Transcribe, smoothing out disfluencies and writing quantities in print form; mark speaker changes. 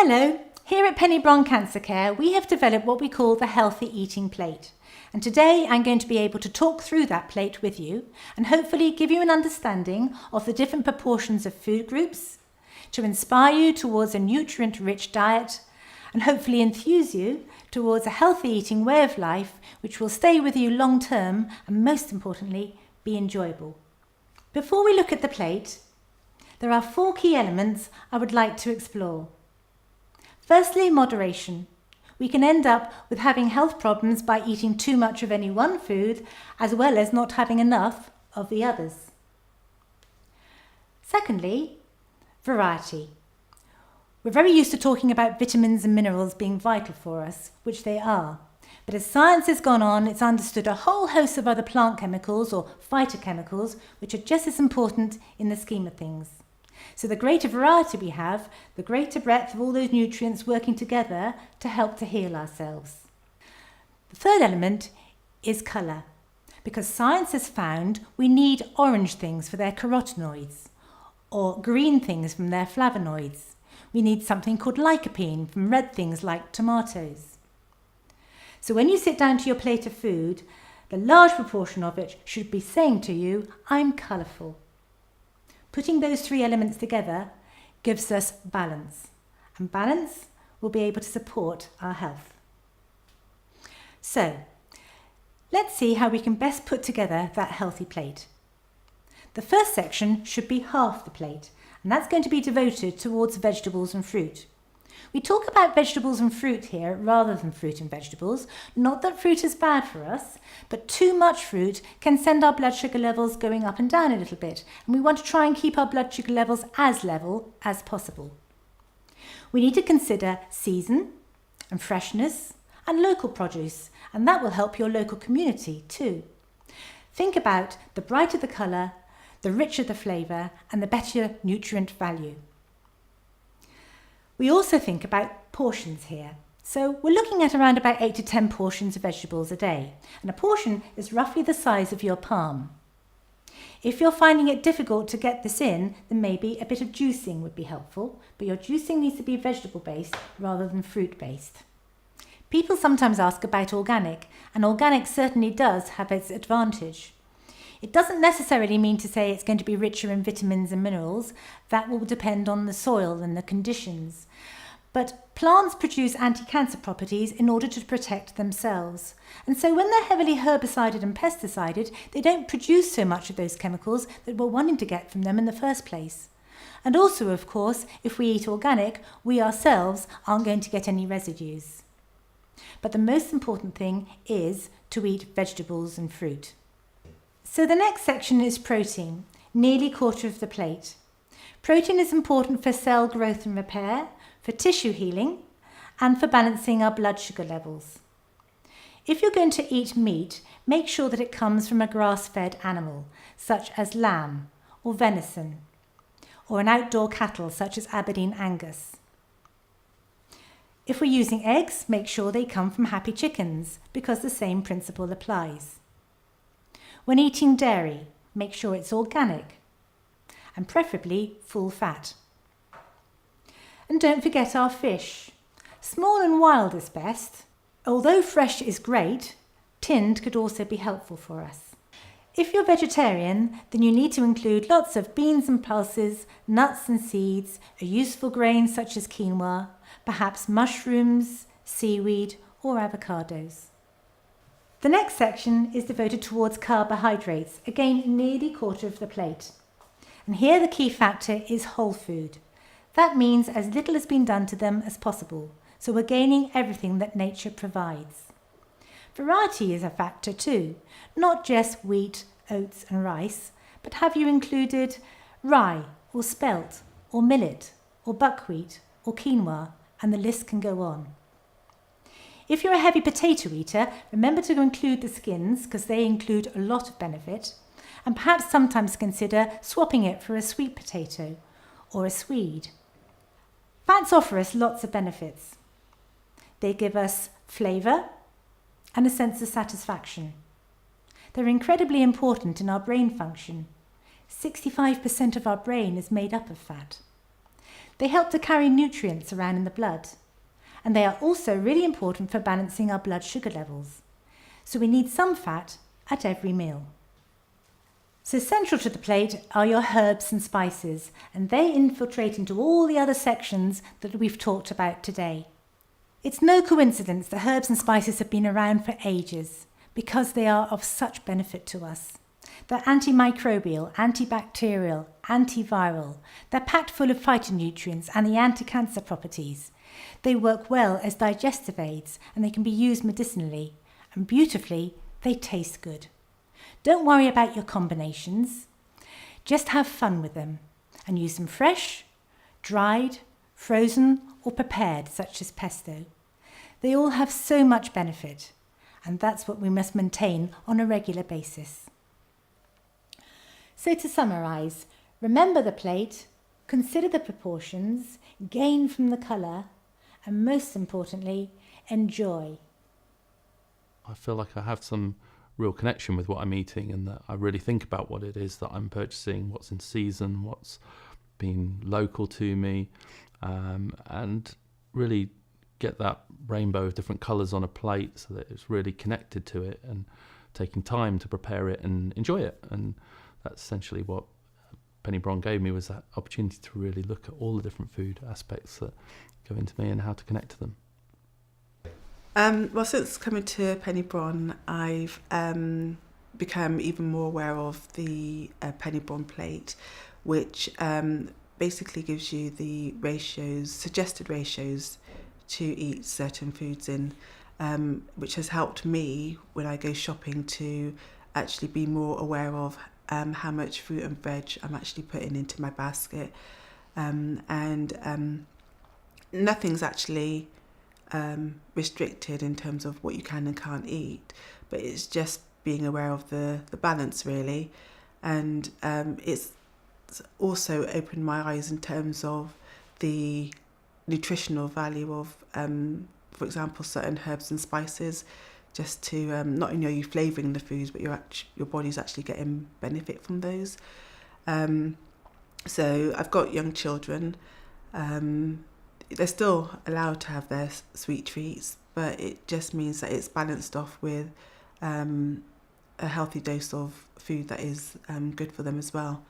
Speaker 1: Hello, here at Penny Bron Cancer Care we have developed what we call the Healthy Eating Plate, and today I'm going to be able to talk through that plate with you and hopefully give you an understanding of the different proportions of food groups, to inspire you towards a nutrient-rich diet and hopefully enthuse you towards a healthy eating way of life which will stay with you long term and most importantly be enjoyable. Before we look at the plate, there are 4 key elements I would like to explore. Firstly, moderation. We can end up with having health problems by eating too much of any one food as well as not having enough of the others. Secondly, variety. We're very used to talking about vitamins and minerals being vital for us, which they are. But as science has gone on, it's understood a whole host of other plant chemicals or phytochemicals which are just as important in the scheme of things. So the greater variety we have, the greater breadth of all those nutrients working together to help to heal ourselves. The third element is colour, because science has found we need orange things for their carotenoids, or green things from their flavonoids. We need something called lycopene from red things like tomatoes. So when you sit down to your plate of food, the large proportion of it should be saying to you, I'm colourful. Putting those 3 elements together gives us balance, and balance will be able to support our health. So, let's see how we can best put together that healthy plate. The first section should be half the plate, and that's going to be devoted towards vegetables and fruit. We talk about vegetables and fruit here rather than fruit and vegetables. Not that fruit is bad for us, but too much fruit can send our blood sugar levels going up and down a little bit, and we want to try and keep our blood sugar levels as level as possible. We need to consider season and freshness and local produce, and that will help your local community too. Think about the brighter the colour, the richer the flavour, and the better nutrient value. We also think about portions here. So we're looking at around about 8 to 10 portions of vegetables a day, and a portion is roughly the size of your palm. If you're finding it difficult to get this in, then maybe a bit of juicing would be helpful, but your juicing needs to be vegetable based rather than fruit based. People sometimes ask about organic, and organic certainly does have its advantage. It doesn't necessarily mean to say it's going to be richer in vitamins and minerals. That will depend on the soil and the conditions. But plants produce anti-cancer properties in order to protect themselves. And so when they're heavily herbicided and pesticided, they don't produce so much of those chemicals that we're wanting to get from them in the first place. And also, of course, if we eat organic, we ourselves aren't going to get any residues. But the most important thing is to eat vegetables and fruit. So the next section is protein, nearly 1/4 of the plate. Protein is important for cell growth and repair, for tissue healing, and for balancing our blood sugar levels. If you're going to eat meat, make sure that it comes from a grass-fed animal, such as lamb or venison, or an outdoor cattle such as Aberdeen Angus. If we're using eggs, make sure they come from happy chickens, because the same principle applies. When eating dairy, make sure it's organic and preferably full fat. And don't forget our fish. Small and wild is best. Although fresh is great, tinned could also be helpful for us. If you're vegetarian, then you need to include lots of beans and pulses, nuts and seeds, a useful grain such as quinoa, perhaps mushrooms, seaweed or avocados. The next section is devoted towards carbohydrates, again nearly 1/4 of the plate. And here the key factor is whole food. That means as little has been done to them as possible, so we're gaining everything that nature provides. Variety is a factor too, not just wheat, oats and rice, but have you included rye or spelt or millet or buckwheat or quinoa, and the list can go on. If you're a heavy potato eater, remember to include the skins because they include a lot of benefit, and perhaps sometimes consider swapping it for a sweet potato or a swede. Fats offer us lots of benefits. They give us flavour and a sense of satisfaction. They're incredibly important in our brain function. 65% of our brain is made up of fat. They help to carry nutrients around in the blood. And they are also really important for balancing our blood sugar levels. So we need some fat at every meal. So central to the plate are your herbs and spices, and they infiltrate into all the other sections that we've talked about today. It's no coincidence that herbs and spices have been around for ages, because they are of such benefit to us. They're antimicrobial, antibacterial, antiviral. They're packed full of phytonutrients and the anti-cancer properties. They work well as digestive aids, and they can be used medicinally. And beautifully, they taste good. Don't worry about your combinations. Just have fun with them and use them fresh, dried, frozen or prepared, such as pesto. They all have so much benefit, and that's what we must maintain on a regular basis. So to summarise, remember the plate, consider the proportions, gain from the colour, and most importantly, enjoy.
Speaker 2: I feel like I have some real connection with what I'm eating, and that I really think about what it is that I'm purchasing, what's in season, what's been local to me, and really get that rainbow of different colours on a plate so that it's really connected to it, and taking time to prepare it and enjoy it. And that's essentially what Penny Bron gave me, was that opportunity to really look at all the different food aspects that go into me and how to connect to them.
Speaker 3: Well, since coming to Penny Bron, I've become even more aware of the Penny Bron plate, which basically gives you the ratios, suggested ratios to eat certain foods in, which has helped me when I go shopping to actually be more aware of how much fruit and veg I'm actually putting into my basket. And nothing's actually restricted in terms of what you can and can't eat, but it's just being aware of the balance really. And it's also opened my eyes in terms of the nutritional value of, for example, certain herbs and spices, just to not only are you flavouring the foods, but your body's actually getting benefit from those. So I've got young children. They're still allowed to have their sweet treats, but it just means that it's balanced off with a healthy dose of food that is good for them as well.